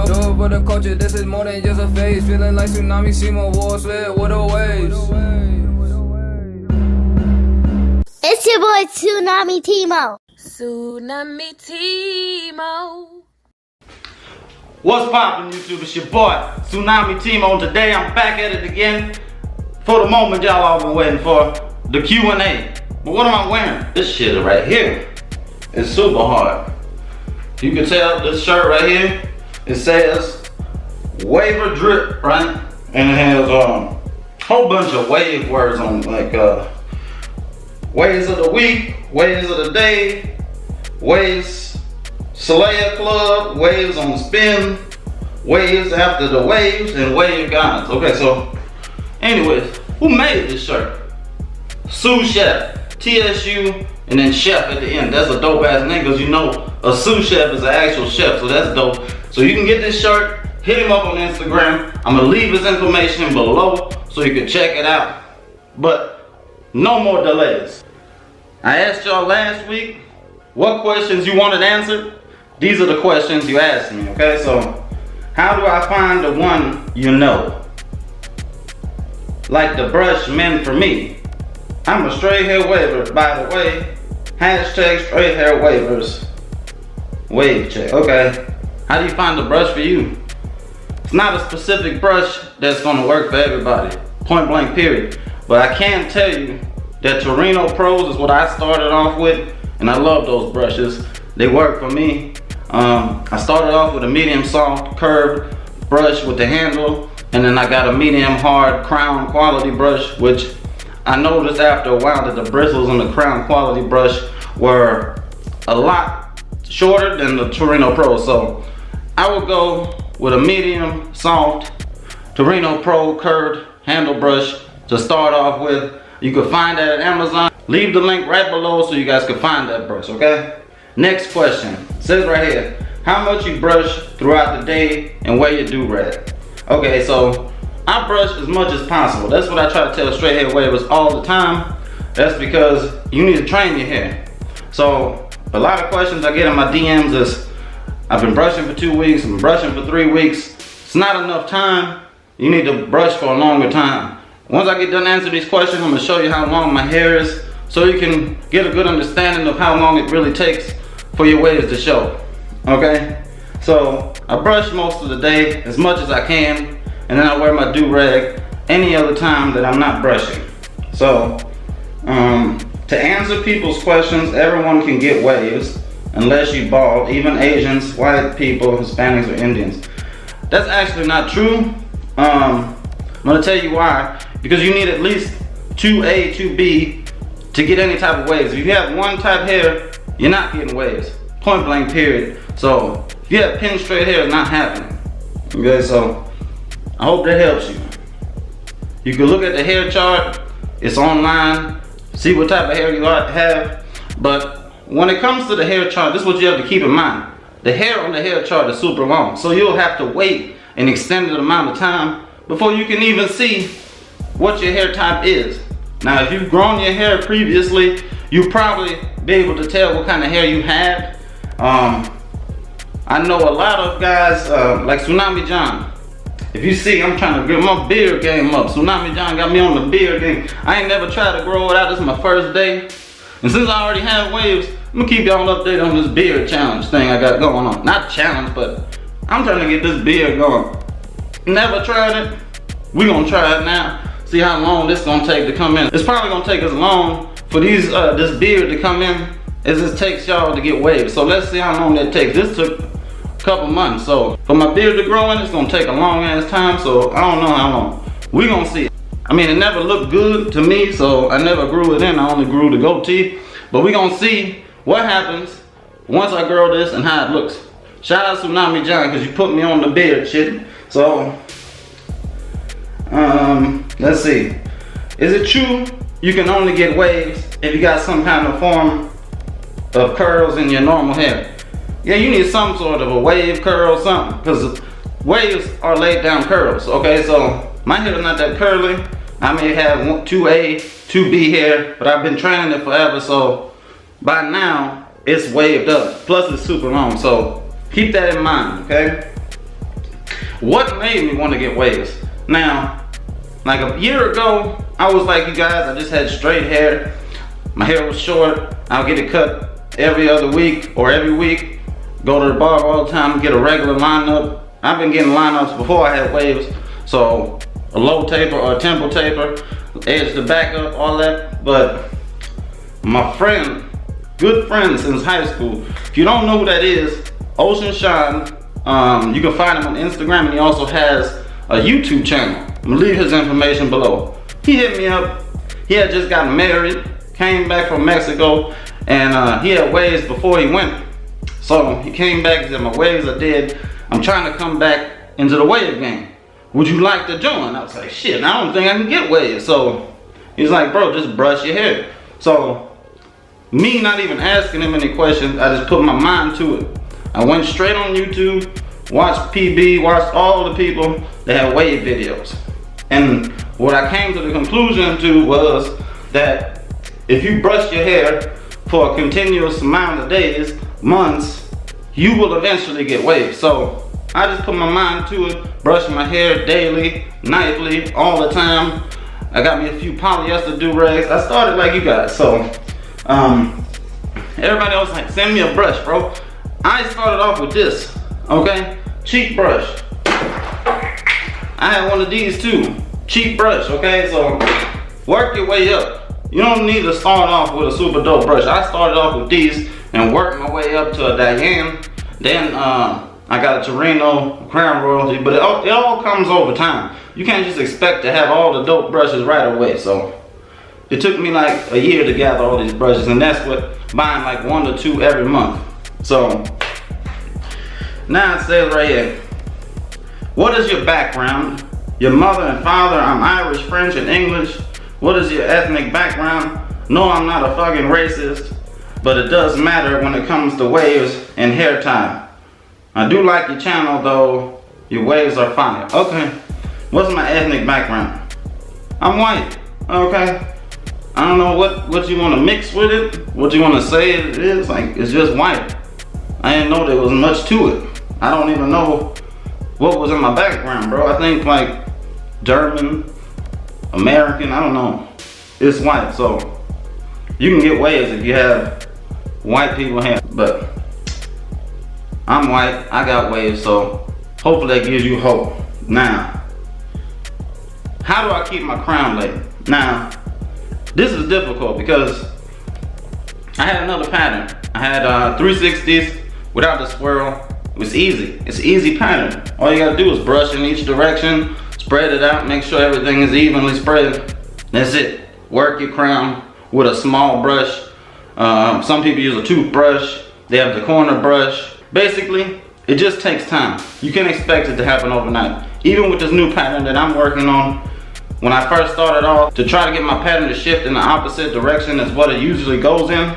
Do it for the culture, this is more than just a phase. Feeling like tsunami, see my walls split with the waves. It's your boy Tsunami Timo. Tsunami Timo. What's poppin', YouTube? It's your boy Tsunami Timo. Today I'm back at it again for the moment y'all all been waiting for, the Q&A. But what am I wearing? This shit right here is super hard. You can tell this shirt right here, it says Waiver Drip, right? And it has a whole bunch of wave words on, like waves of the week, waves of the day, waves Slayer Club, waves on spin, waves after the waves, and wave gods. Okay, so anyways, who made this shirt? Tsuchef, TSU, and then chef at the end. That's a dope ass name, because you know a sous chef is an actual chef, so that's dope. So you can get this shirt, hit him up on Instagram. I'm gonna leave his information below so you can check it out. But no more delays. I asked y'all last week what questions you wanted answered. These are the questions you asked me, okay? So, how do I find the one you know? Like the brush meant for me. I'm a straight hair waver, by the way. Hashtag straight hair wavers. Wave check, okay. How do you find the brush for you? It's not a specific brush that's gonna work for everybody. Point blank period. But I can tell you that Torino Pros is what I started off with, and I love those brushes. They work for me. I started off with a medium soft curved brush with the handle, and then I got a medium hard crown quality brush, which I noticed after a while that the bristles on the crown quality brush were a lot shorter than the Torino Pro. So I would go with a medium soft Torino Pro curved handle brush to start off with. You can find that at Amazon. Leave the link right below so you guys can find that brush, okay? Next question. It says right here, how much you brush throughout the day and wear your do-rag? Okay, so I brush as much as possible. That's what I try to tell straight hair wavers all the time. That's because you need to train your hair. So a lot of questions I get in my DMs is, I've been brushing for 2 weeks, I've been brushing for 3 weeks. It's not enough time. You need to brush for a longer time. Once I get done answering these questions, I'm gonna show you how long my hair is so you can get a good understanding of how long it really takes for your waves to show, okay? So I brush most of the day as much as I can, and then I wear my do-rag any other time that I'm not brushing. So to answer people's questions, everyone can get waves unless you bald, even Asians, white people, Hispanics, or Indians. That's actually not true. I'm gonna tell you why. Because you need at least 2A, 2B to get any type of waves. If you have one type hair, you're not getting waves. Point blank period. So if you have pin straight hair, it's not happening. Okay, so I hope that helps you. You can look at the hair chart. It's online. See what type of hair you have. But when it comes to the hair chart, this is what you have to keep in mind. The hair on the hair chart is super long. So you'll have to wait an extended amount of time before you can even see what your hair type is. Now, if you've grown your hair previously, you'll probably be able to tell what kind of hair you had. I know a lot of guys, like Tsunami John. If you see, I'm trying to get my beard game up. Tsunami John got me on the beard game. I ain't never tried to grow it out. This is my first day. And since I already have waves, I'm gonna keep y'all updated on this beard challenge thing I got going on. Not challenge, but I'm trying to get this beard going. Never tried it. We gonna try it now. See how long this gonna take to come in. It's probably gonna take as long for these this beard to come in as it takes y'all to get waves. So let's see how long that takes. This took a couple months. So for my beard to grow in, it's gonna take a long ass time. So I don't know how long. We gonna see. I mean, it never looked good to me, so I never grew it in. I only grew the goatee. But we gonna see what happens once I grow this and how it looks. Shout out to Tsunami John, because you put me on the beard shit. So let's see. Is it true you can only get waves if you got some kind of form of curls in your normal hair? Yeah, you need some sort of a wave curl, something, because waves are laid down curls. Okay, so my hair is not that curly. I may have 2A, 2B hair, but I've been training it forever, so by now it's waved up. Plus it's super long, so keep that in mind, okay? What made me want to get waves? Now, like a year ago, I was like you guys, I just had straight hair. My hair was short. I'll get it cut every other week or every week. Go to the barber all the time, get a regular lineup. I've been getting lineups before I had waves. So a low taper or a temple taper, edge to back up, all that. But my friend, good friend since high school, if you don't know who that is, Ocean Shine, you can find him on Instagram, and he also has a YouTube channel. I'm gonna leave his information below. He hit me up. He had just gotten married, came back from Mexico, and he had waves before he went. So he came back and said, my waves are dead. I'm trying to come back into the wave game. Would you like to join? I was like, shit, I don't think I can get waves. So he's like, bro, just brush your hair. So me not even asking him any questions, I just put my mind to it. I went straight on YouTube, watched PB, watched all the people that had wave videos. And what I came to the conclusion to was that if you brush your hair for a continuous amount of days, months, you will eventually get waves. So I just put my mind to it, brush my hair daily, nightly, all the time. I got me a few polyester do-rags. I started like you guys. So everybody else like, send me a brush, bro. I started off with this, okay? Cheap brush. I had one of these too. Cheap brush, okay? So work your way up. You don't need to start off with a super dope brush. I started off with these and worked my way up to a Diane. Then I got a Torino, Crown Royalty, but it all comes over time. You can't just expect to have all the dope brushes right away. So it took me like a year to gather all these brushes, and that's what buying like 1 to 2 every month. So now it says right here, what is your background? Your mother and father? I'm Irish, French, and English. What is your ethnic background? No, I'm not a fucking racist, but it does matter when it comes to waves and hair time. I do like your channel though, your waves are fire. Okay, what's my ethnic background? I'm white, okay? I don't know what you want to mix with it, what you want to say it is, like it's just white. I didn't know there was much to it. I don't even know what was in my background, bro. I think like German, American, I don't know. It's white, so you can get waves if you have white people hair, but I'm white, I got waves, so hopefully that gives you hope. Now, how do I keep my crown laid? Now, this is difficult because I had another pattern. I had 360s without the swirl. It was easy. It's an easy pattern. All you gotta do is brush in each direction, spread it out, make sure everything is evenly spread. That's it. Work your crown with a small brush. Some people use a toothbrush. They have the corner brush. Basically, it just takes time. You can't expect it to happen overnight. Even with this new pattern that I'm working on, when I first started off, to try to get my pattern to shift in the opposite direction as what it usually goes in,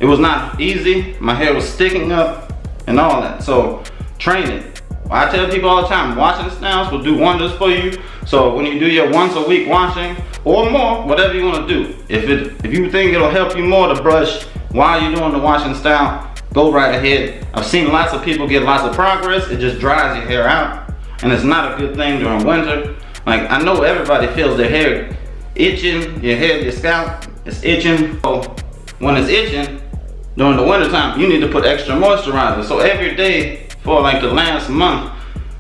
it was not easy. My hair was sticking up and all that. So train it. I tell people all the time, washing styles will do wonders for you. So when you do your once a week washing or more, whatever you want to do, if you think it'll help you more to brush while you're doing the washing style, go right ahead. I've seen lots of people get lots of progress. It just dries your hair out, and it's not a good thing during winter. Like, I know everybody feels their hair itching, your head, your scalp is itching. So when it's itching during the winter time, you need to put extra moisturizer. So every day for like the last month,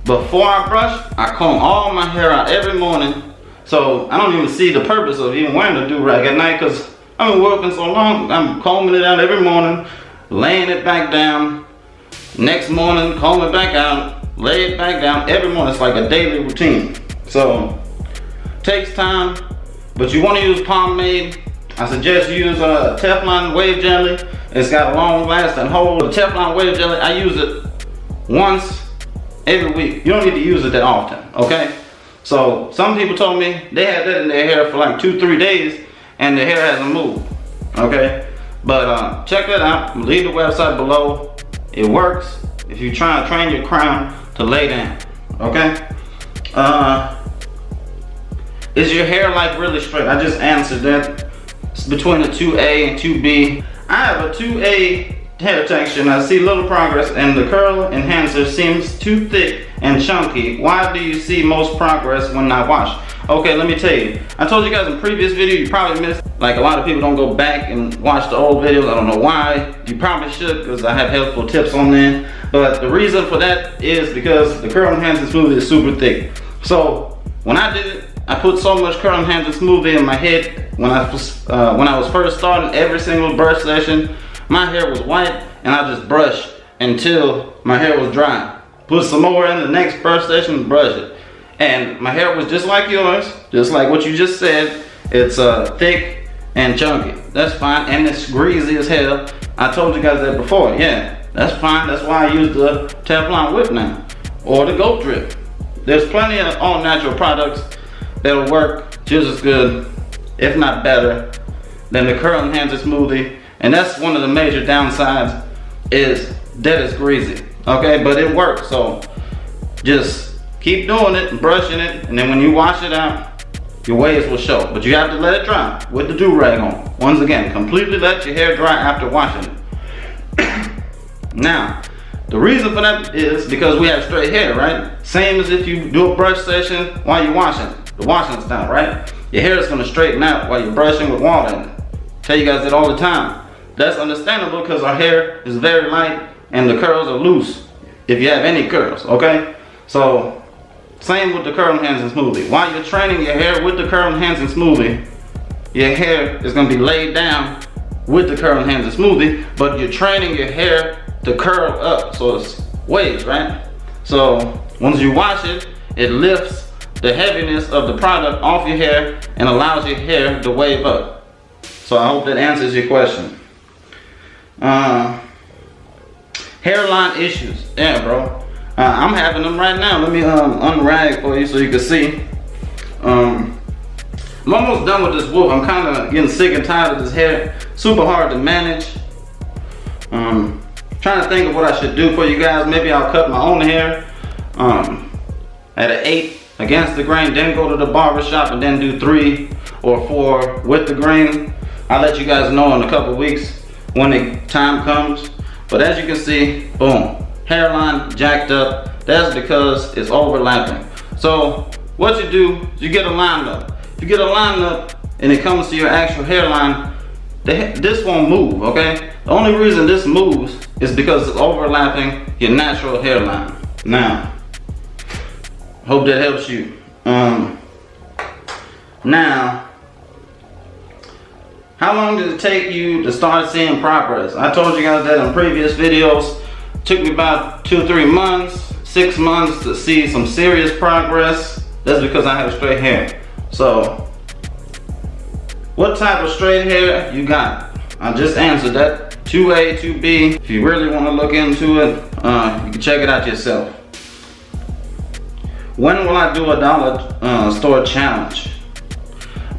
before I brush, I comb all my hair out every morning. So I don't even see the purpose of even wearing the do-rag at night, because I've been working so long. I'm combing it out every morning, laying it back down. Next morning, comb it back out, lay it back down. Every morning, it's like a daily routine. So takes time, but you want to use pomade. I suggest you use a Teflon wave jelly. It's got a long lasting hold. The Teflon wave jelly, I use it once every week. You don't need to use it that often, okay? So some people told me they had that in their hair for like 2-3 days and their hair hasn't moved, okay? But check that out. Leave the website below. It works if you're trying to train your crown to lay down, okay? Is your hair like really straight? I just answered that. It's between a 2A and 2B. I have a 2A hair texture and I see little progress, and the curl enhancer seems too thick and chunky, why do you see most progress when not washed? Okay, let me tell you. I told you guys in previous video, you probably missed, like a lot of people don't go back and watch the old videos. I don't know why. You probably should, because I have helpful tips on there. But the reason for that is because the curl enhancing smoothie is super thick. So when I did it, I put so much curl enhancing smoothie in my head when I was first starting every single brush session. My hair was white and I just brushed until my hair was dry. Put some more in the next brush session, brush it. And my hair was just like yours, just like what you just said. It's thick and chunky. That's fine, and it's greasy as hell. I told you guys that before. Yeah, that's fine. That's why I use the Teflon whip now, or the goat drip. There's plenty of all natural products that'll work just as good, if not better, than the curl enhancer smoothie. And that's one of the major downsides, is that it's greasy. Okay, but it works. So just keep doing it and brushing it, and then when you wash it out, your waves will show. But you have to let it dry with the do-rag on. Once again, completely let your hair dry after washing it. Now, the reason for that is because we have straight hair, right? Same as if you do a brush session while you're washing. The washing style, right? Your hair is gonna straighten out while you're brushing with water in it. Tell you guys that all the time. That's understandable because our hair is very light and the curls are loose, if you have any curls, okay? So, same with the curl enhancing smoothie. While you're training your hair with the curl enhancing smoothie, your hair is gonna be laid down with the curl enhancing smoothie, but you're training your hair to curl up, so it's waves, right? So once you wash it, it lifts the heaviness of the product off your hair and allows your hair to wave up. So I hope that answers your question. Hairline issues, yeah, bro. I'm having them right now. Let me unrag for you so you can see. I'm almost done with this whoop. I'm kind of getting sick and tired of this hair. Super hard to manage. Trying to think of what I should do for you guys. Maybe I'll cut my own hair at an 8 against the grain, then go to the barber shop and then do 3 or 4 with the grain. I'll let you guys know in a couple weeks when the time comes. But as you can see, boom, hairline jacked up. That's because it's overlapping. So what you do is you get a line up. If you get a line up and it comes to your actual hairline, this won't move, okay? The only reason this moves is because it's overlapping your natural hairline. Now, hope that helps you. Now, how long did it take you to start seeing progress? I told you guys that in previous videos. It took me about 2-3 months, 6 months to see some serious progress. That's because I have straight hair. So, what type of straight hair you got? I just answered that. 2A, 2B. If you really want to look into it, you can check it out yourself. When will I do a dollar store challenge?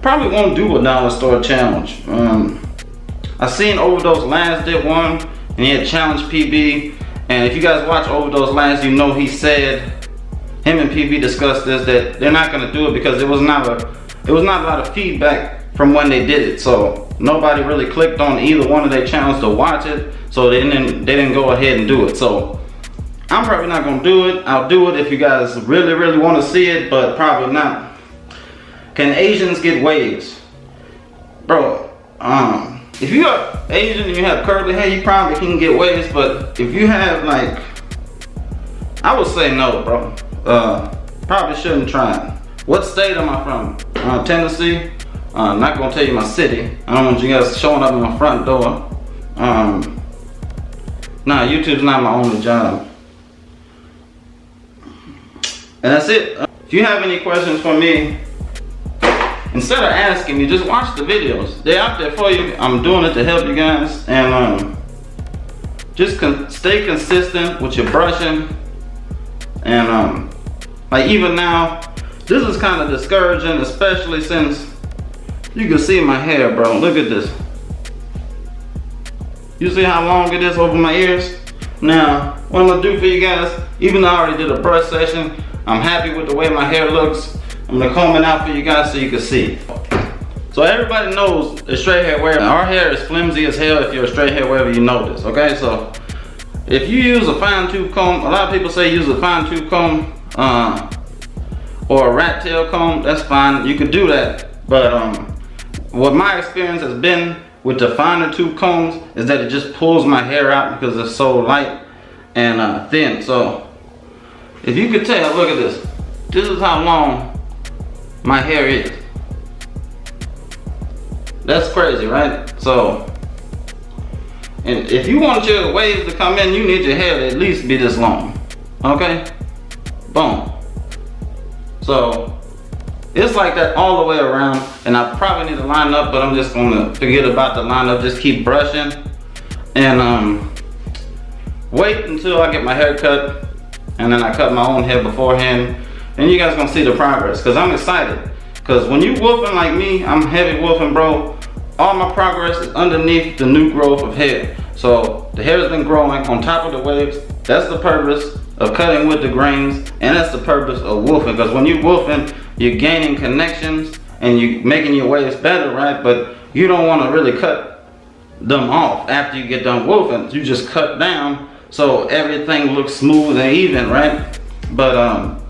Probably won't do a dollar store challenge. I seen Overdose Last did one, and he had challenge PB. And if you guys watch Overdose Last, you know he said, him and PB discussed this, that they're not gonna do it because it was not a lot of feedback from when they did it. So nobody really clicked on either one of their channels to watch it, so they didn't go ahead and do it. So I'm probably not gonna do it. I'll do it if you guys really want to see it, but probably not. Can Asians get waves? Bro, if you are Asian and you have curly hair, you probably can get waves, but if you have, like, I would say no, bro. Probably shouldn't try it. What state am I from? Tennessee. I'm not gonna tell you my city. I don't want you guys showing up at my front door. Nah, YouTube's not my only job. And that's it. If you have any questions for me, instead of asking me, just watch the videos. They're out there for you. I'm doing it to help you guys. And just stay consistent with your brushing. And like even now, this is kind of discouraging, especially since you can see my hair, bro. Look at this. You see how long it is over my ears? Now, what I'm gonna do for you guys, even though I already did a brush session, I'm happy with the way my hair looks. I'm gonna comb it out for you guys so you can see. So everybody knows a straight hair wearer. Our hair is flimsy as hell. If you're a straight hair wearer, you know this, okay? So if you use a fine tooth comb, a lot of people say use a fine tooth comb or a rat tail comb. That's fine, you can do that. But what my experience has been with the finer tooth combs is that it just pulls my hair out because it's so light and thin. So if you could tell, look at this. This is how long my hair is. That's crazy, right? So, and if you want your waves to come in, you need your hair to at least be this long. Okay? Boom. So, it's like that all the way around. And I probably need to line up, but I'm just gonna forget about the lineup. Just keep brushing. And wait until I get my hair cut. And then I cut my own hair beforehand. And you guys gonna see the progress. Cause I'm excited. Cause when you wolfing like me, I'm heavy wolfing, bro. All my progress is underneath the new growth of hair. So the hair has been growing on top of the waves. That's the purpose of cutting with the grains, and that's the purpose of wolfing. Because when you're wolfing, you're gaining connections and you're making your waves better, right? But you don't want to really cut them off after you get done wolfing. You just cut down so everything looks smooth and even, right? But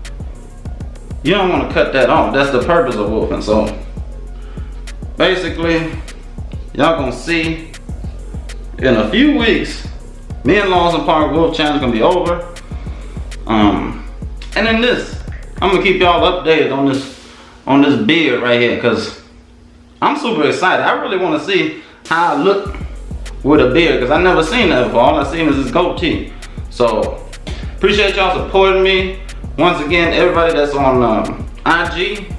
you don't want to cut that off. That's the purpose of wolfing. So basically, y'all gonna see in a few weeks, me and Lawson Park Wolf Challenge gonna be over. And then this, I'm gonna keep y'all updated on this beard right here, cause I'm super excited. I really want to see how I look with a beard, cause I never seen that before. All I seen is this goatee. So appreciate y'all supporting me. Once again, everybody that's on IG,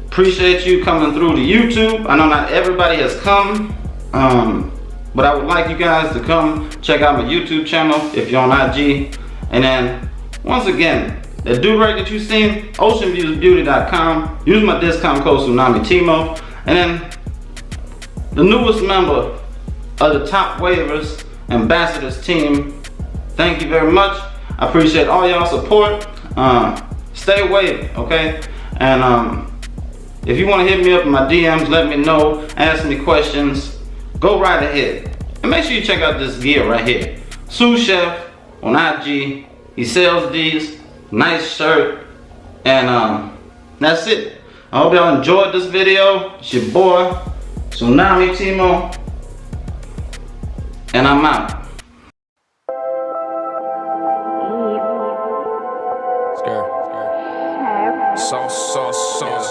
appreciate you coming through to YouTube. I know not everybody has come, but I would like you guys to come check out my YouTube channel if you're on IG. And then, once again, the do-rag that you seen, oceanviewsbeauty.com. Use my discount code TSUNAMITIMO. And then, the newest member of the Top Wavers Ambassadors team, thank you very much. I appreciate all y'all support. Stay waving, okay? And if you want to hit me up in my DMs, let me know, ask me questions, go right ahead. And make sure you check out this gear right here. Tsuchef on IG. He sells these. Nice shirt. And that's it. I hope y'all enjoyed this video. It's your boy, TSUNAMITIMO. And I'm out. Sauce.